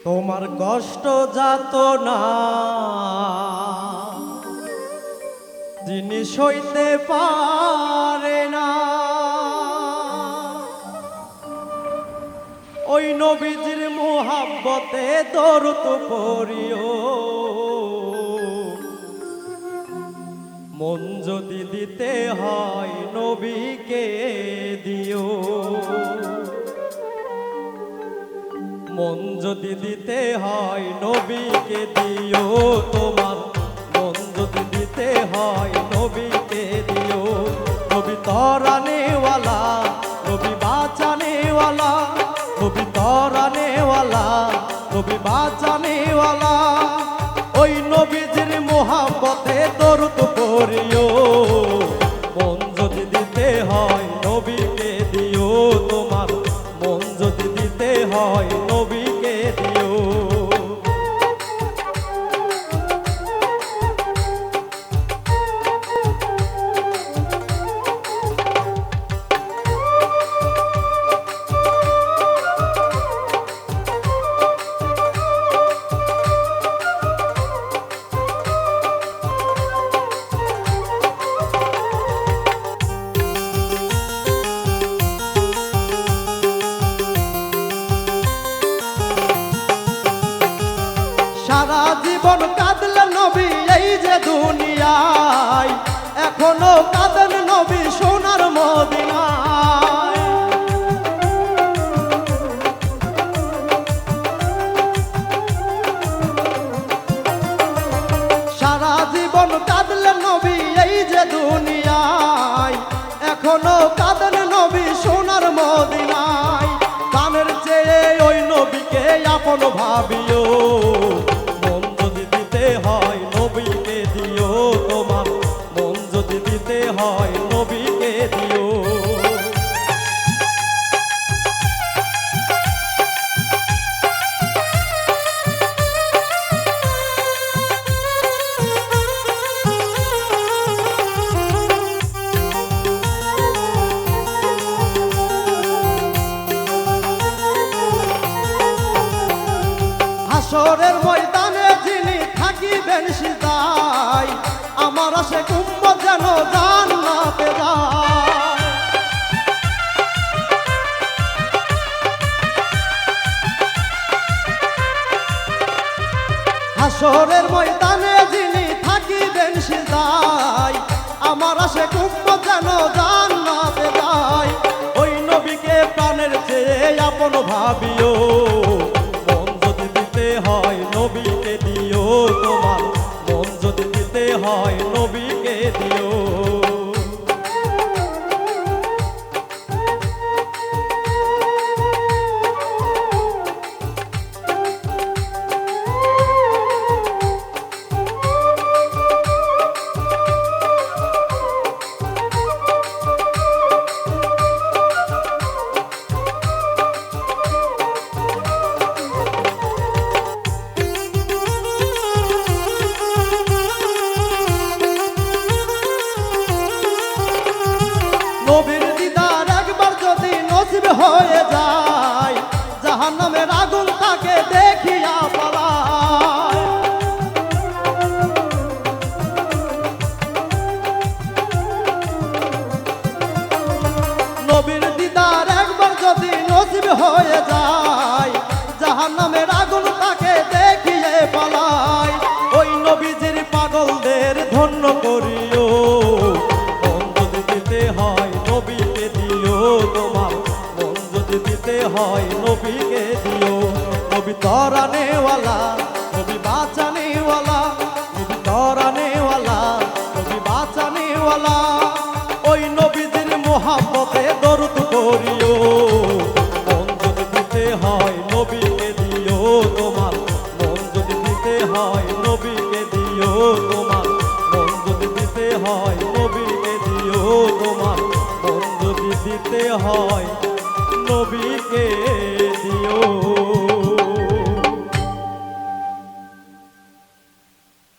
তোমার কষ্ট যাত না যিনি সইতে পারে না, ওই নবীজির মোহাব্বতে দরুদ পড়িও। মন যদি দিতে হয় নবীকে দিও, মন যদি দিতে হয় নবীকে দিও। তোমার মন যদি দিতে হয় নবীকে দিও। নবী তরানেওয়ালা, নবী বাঁচানেওয়ালা, নবী তরানেওয়ালা, নবী বাঁচানেওয়ালা, ওই নবীজির মোহাব্বতে দরুদ পড়িও। মন যদি দিতে হয় নবীকে দিও। তোমার মন যদি দিতে হয় নবীকে দিও। সারা জীবন কাঁদলেন নবী এই যে দুনিয়ায়, এখনো কাঁদেন নবী সোনার মদিনায়। সারা জীবন কাঁদলেন নবী এই যে দুনিয়ায়, এখনো কাঁদেন নবী সোনার মদিনায়। প্রাণের চেয়ে ওই নবীকে আপন ভাবিও। মন যদি দিতে হয় নবীকে দিও। তোমার মন যদি দিতে হয় নবীকে দিও। হাসরের ময়দানে যিনি থাকিবেন সিজদায়, আমার আশে উম্মত যেন জান্নাতে যায়। হাসরের ময়দানে যিনি থাকিবেন সিজদায়, আমার আশে উম্মত যেন জান্নাতে যায়। ওই নবীকে প্রাণের চেয়ে আপন ভাবিও। হয় নবীকে দিও। তোমার মন যদি দিতে হয় নবীকে দিও। নবীর দিদার একবার যদি নসিব হয়ে যায়, জাহান্নামের আগুন তাকে দেখিয়া পালায়। নবীর দিদার একবার যদি নসিব হয়ে যায়, জাহান্নামের আগুন তাকে দেখিয়ে পালায়। ওই নবীজির পাগলদের ধন্য করিও। হয় নবীকে দিও। তোমার মন যদি দিতে হয় নবীকে দিও। নবী তরানেওয়ালা, নবী বাঁচানেওয়ালা, নবী তরানেওয়ালা, নবী বাঁচানেওয়ালা, ওই নবীজির মোহাব্বতে দরুদ পড়িও। মন যদি দিতে হয় নবীকে দিও। তোমার মন যদি দিতে হয় নবীকে দিও। তোমার মন যদি দিতে হয় নবীকে দিও। তোমার মন যদি দিতে হয় নবীকে দিও।